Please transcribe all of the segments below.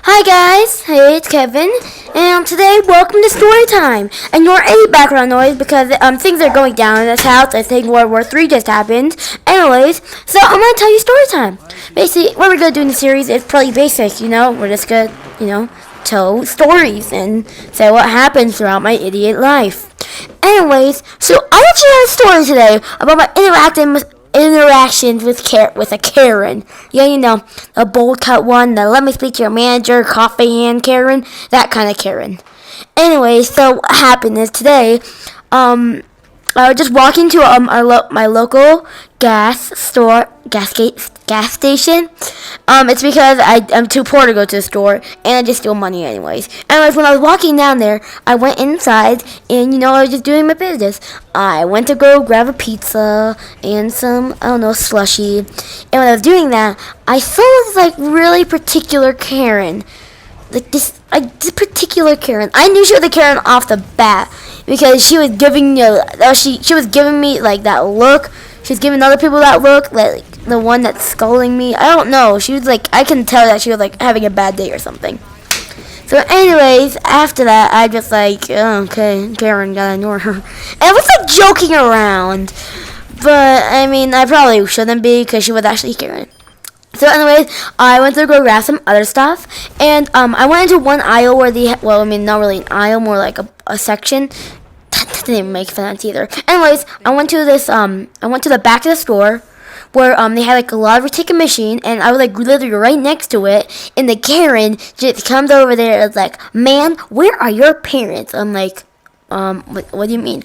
Hi guys, hey, it's Kevin, and today welcome to story time. And you're any background noise because things are going down in this house. I think World War III just happened. Anyways, so I'm gonna tell you story time. Basically, what we're gonna do in the series is pretty basic. We're just gonna tell stories and say what happened throughout my idiot life. Anyways, so I actually have a story today about my interactions with a Karen. Yeah, a bold cut one, the let me speak to your manager, coffee hand Karen, that kind of Karen. Anyway, so what happened is today, I was just walking to my local gas station. It's because I'm too poor to go to the store, and I just steal money anyways. Anyways, when I was walking down there, I went inside, and I was just doing my business. I went to go grab a pizza and some, slushie. And when I was doing that, I saw this really particular Karen. This particular Karen. I knew she was a Karen off the bat because she was giving she was giving me that look. She was giving other people that look, like the one that's scolding me. I don't know. She was I can tell that she was having a bad day or something. So anyways, after that, I just okay, Karen, gotta ignore her. And I was joking around, but I probably shouldn't be because she was actually Karen. So anyways, I went to go grab some other stuff, and I went into one aisle where not really an aisle, more like a section. That didn't make sense either. Anyways, I went to the back of the store where they had a lottery ticket machine, and I was literally right next to it, and the Karen just comes over there and is like, "Man, where are your parents?" I'm like, what do you mean?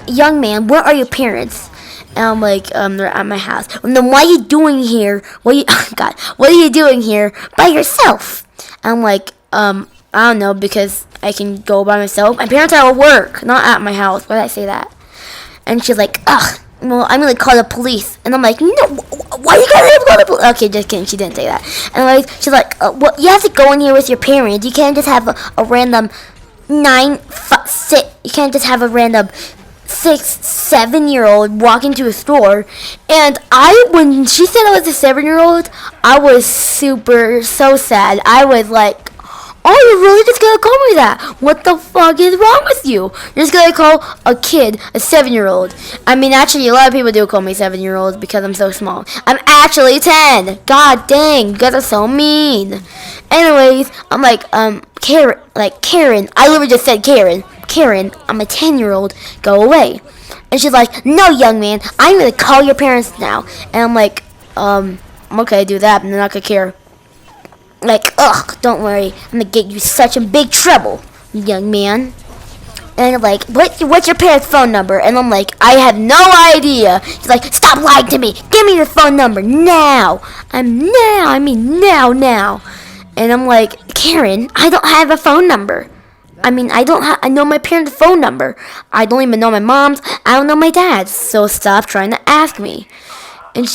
"Young man, where are your parents?" And I'm like, they're at my house. "And then what are you doing here? What are you doing here by yourself?" I'm like, I don't know, because I can go by myself. My parents are at work, not at my house. Why did I say that? And she's like, "Ugh, well, I'm gonna call the police." And I'm like, "No, why you gotta call the police?" Okay, just kidding. She didn't say that. And she's like, "Well, you have to go in here with your parents. You can't just have a random 6. You can't just have a random 6-7-year-old walk into a store." And when she said I was a 7-year-old, I was so sad. I was like, "Oh, you're really just gonna call me that? What the fuck is wrong with you? You're just gonna call a kid a 7-year-old. Actually, a lot of people do call me 7-year-olds because I'm so small. I'm actually 10. God dang, you guys are so mean." Anyways, I'm like, Karen. I literally just said Karen. "Karen, I'm a 10-year-old. Go away." And she's like, "No, young man, I'm gonna call your parents now." And I'm like, okay, do that, but they're not gonna care. "Ugh, don't worry, I'm gonna get you such a big trouble, young man." And I'm like, what's your parents' phone number?" And I'm like, "I have no idea." She's like, "Stop lying to me. Give me your phone number now." Now. And I'm like, "Karen, I don't have a phone number. I know my parents' phone number. I don't even know my mom's. I don't know my dad's. So stop trying to ask me." And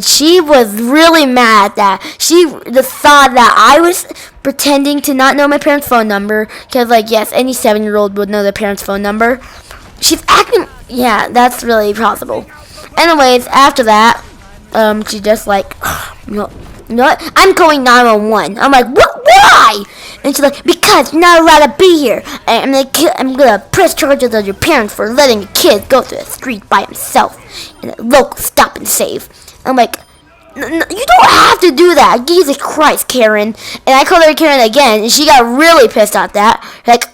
she was really mad at that. She just thought that I was pretending to not know my parents' phone number. Because, yes, any 7-year-old would know their parents' phone number. She's acting, yeah, that's really possible. Anyways, after that, she just you know what? "I'm calling 911. I'm like, "What? Why?" And she's like, "Because you're not allowed to be here. I'm gonna press charges on your parents for letting a kid go through the street by himself in a local stop and save." I'm like, "No, you don't have to do that. Jesus Christ, Karen." And I called her Karen again, and she got really pissed at that.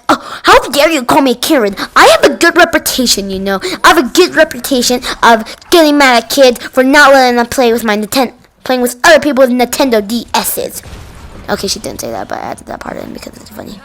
"Oh, how dare you call me Karen? I have a good reputation, I have a good reputation of getting mad at kids for not letting them play with playing with other people's Nintendo DS's." Okay, she didn't say that, but I added that part in because it's funny.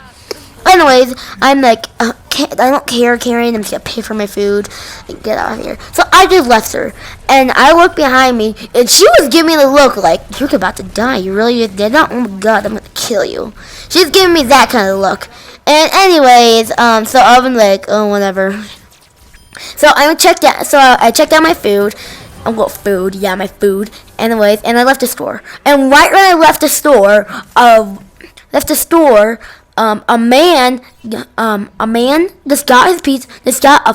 Anyways, I'm like, I don't care, Karen. I'm just gonna pay for my food and get out of here. So I just left her, and I looked behind me, and she was giving me the look like, "You're about to die. You really just did that? Oh my God, I'm gonna kill you." She's giving me that kind of look. And anyways, so I'm like, "Oh, whatever." So I checked out my food. My food. Anyways, and I left the store. And right when I left the store, a man just got his pizza. Just got a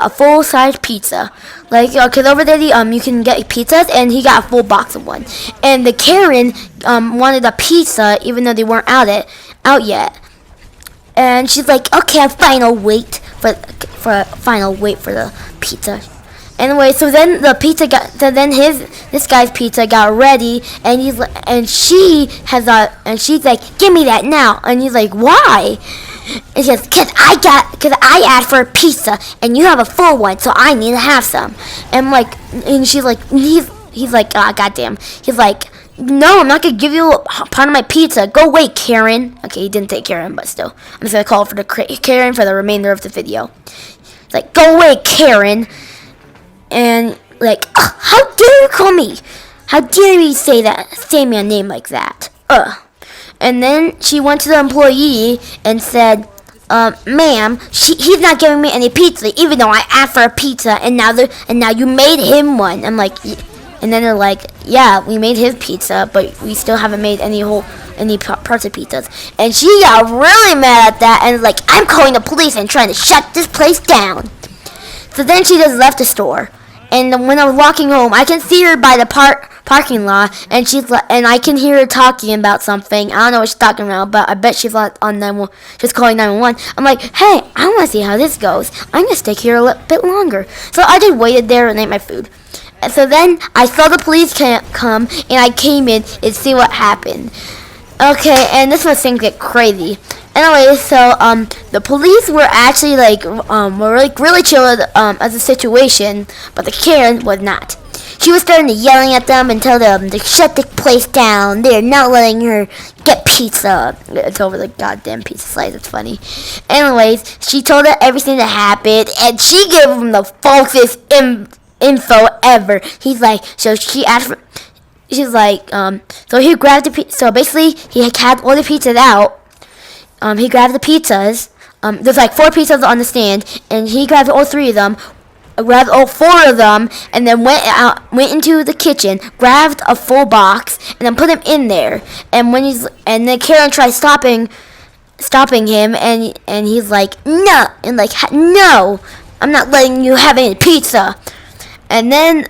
full size pizza. Like, cause over there you can get pizzas, and he got a full box of one. And the Karen wanted a pizza even though they weren't out yet. And she's like, okay, I'm final wait for the pizza. Anyway, so then this guy's pizza got ready, and she's like, give me that now. And he's like, why? And she says, cause I asked for a pizza, and you have a full one, so I need to have some. And she's like, he's like, ah, goddamn. He's like, no, I'm not gonna give you a part of my pizza. Go away, Karen. Okay, he didn't say Karen, but still, I'm just gonna call for the Karen for the remainder of the video. It's like, go away, Karen. And like, how dare you call me? How dare you say my name like that? And then she went to the employee and said, ma'am, he's not giving me any pizza, even though I asked for a pizza, and now you made him one. I'm like, and then they're like, yeah, we made his pizza, but we still haven't made any parts of pizzas. And she got really mad at that, and was like, I'm calling the police and trying to shut this place down. So then she just left the store. And when I was walking home, I can see her by the parking lot, and I can hear her talking about something. I don't know what she's talking about, but I bet she's on just calling 911. I'm like, hey, I want to see how this goes. I'm gonna stay here a little bit longer. So I just waited there and ate my food. And so then I saw the police come, and I came in and see what happened. Okay, and this was things get crazy. Anyway, so the police were actually really chill as a situation, but the Karen was not. She was starting to yelling at them and tell them to shut the place down. They're not letting her get pizza. It's over the goddamn pizza slice. It's funny. Anyways, she told her everything that happened, and she gave them the falsest info ever. He's like, so she asked for. She's like, so he grabbed the pizza. So basically, he had all the pizzas out. He grabbed the pizzas. There's like 4 pizzas on the stand, and he grabbed all 3 of them, grabbed all 4 of them, and then went into the kitchen, grabbed a full box, and then put him in there. And then Karen tried stopping him, and he's like, no, and like, no, I'm not letting you have any pizza. And then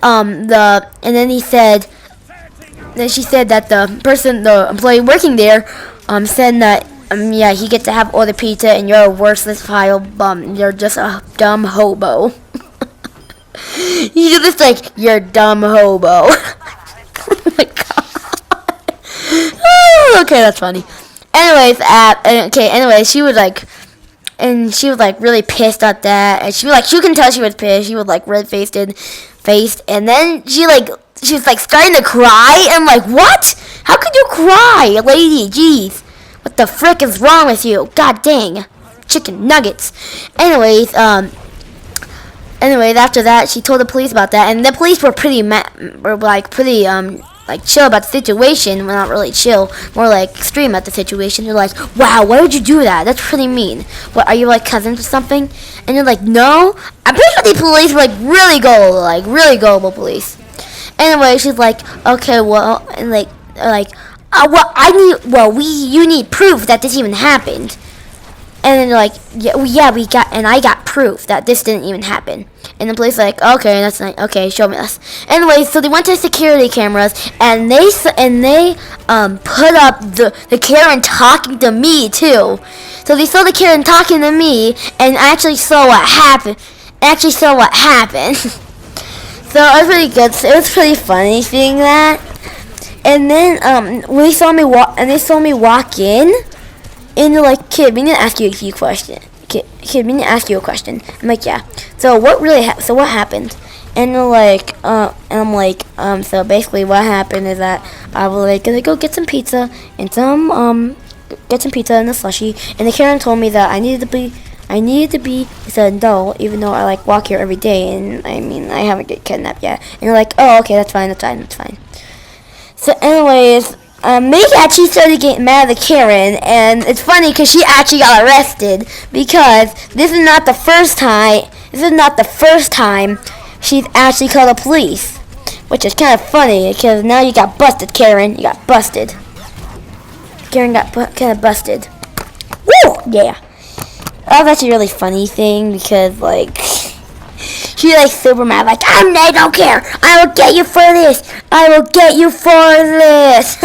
she said that the employee working there, said that, yeah, he gets to have all the pizza, and you're a worthless pile bum. You're just a dumb hobo. He's just like, you're a dumb hobo. Oh my god. Oh, okay, that's funny. Anyways, she was like really pissed at that, and you can tell she was pissed. She was like red-faced, and then she was like starting to cry. And I'm like, what? How could you cry, lady? Jeez. What the frick is wrong with you? God dang. Chicken nuggets. Anyways, after that, she told the police about that, and the police were pretty chill about the situation. Well, not really chill, more like extreme at the situation. They're like, wow, why would you do that? That's pretty mean. What, are you like cousins or something? And you're like, no. I'm pretty sure the police were like really gullible police. Anyway, she's like, okay, well, and you need proof that this even happened. And then they're like, I got proof that this didn't even happen. And the police like, okay, that's nice. Okay, show me this. Anyway, so they went to the security cameras, and they put up the Karen talking to me too. So they saw the Karen talking to me, and actually saw what happened. So it was pretty good. So it was pretty funny seeing that. And then they saw me walk in. And they're like, kid, we need to ask you a few questions. Kid, we need to ask you a question. I'm like, yeah. So what happened? And they're like, and I'm like, so basically what happened is that I was like gonna go get some pizza and get some pizza and a slushie. And the Karen told me that I needed to be an adult, even though I like walk here every day. And I mean, I haven't get kidnapped yet. And they're like, oh, okay, that's fine. So anyways, Meg actually started getting mad at the Karen, and it's funny because she actually got arrested, because this is not the first time she's actually called the police, which is kind of funny because now you got busted, Karen. You got busted. Karen got kind of busted. Woo! Yeah. That was actually a really funny thing because, like, she's like super mad, like, I don't care. I will get you for this. I will get you for this.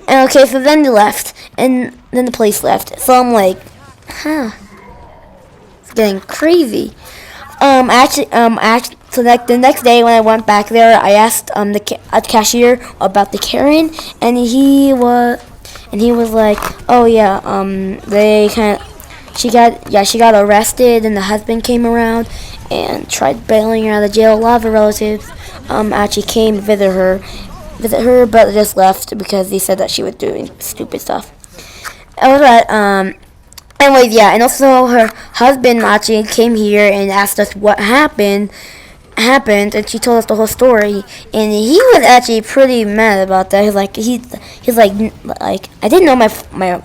And okay, so then they left, and then the police left. So I'm like, it's getting crazy. So like the next day when I went back there, I asked the cashier about the Karen, and he was like, oh yeah, she got arrested, and the husband came around and tried bailing her out of jail. A lot of her relatives actually came to visit her, but just left because they said that she was doing stupid stuff. Anyways, yeah, and also her husband actually came here and asked us what happened, and she told us the whole story, and he was actually pretty mad about that. He's like, I didn't know my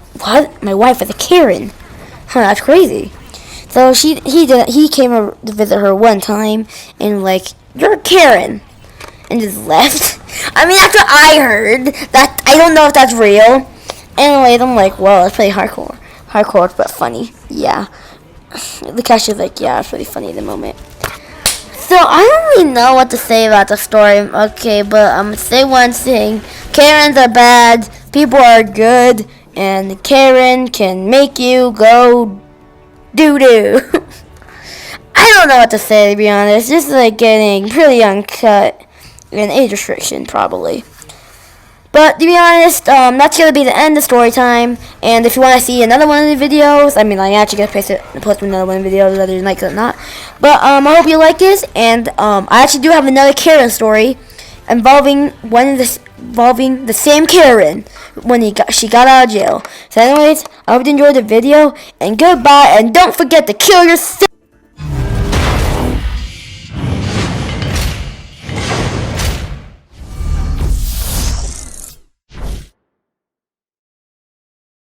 wife was a Karen. That's crazy. So he came to visit her one time and like, you're a Karen, and just left. I mean, that's what I heard. That I don't know if that's real. Anyways, I'm like, well, it's pretty hardcore, but funny. Yeah. The cashier's like, yeah, it's really funny at the moment. So I don't really know what to say about the story. Okay, but I'm gonna say one thing: Karens are bad. People are good, and Karen can make you go doo doo. I don't know what to say, to be honest. This is like getting pretty uncut and age restriction probably. But to be honest, that's gonna be the end of story time. And if you want to see another one of the videos, I mean, I'm actually gonna post another one of the videos, whether you like it or not. But I hope you like this. And I actually do have another Karen story involving the same Karen when she got out of jail. So anyways, I hope you enjoyed the video, and goodbye. And don't forget to kill yourself.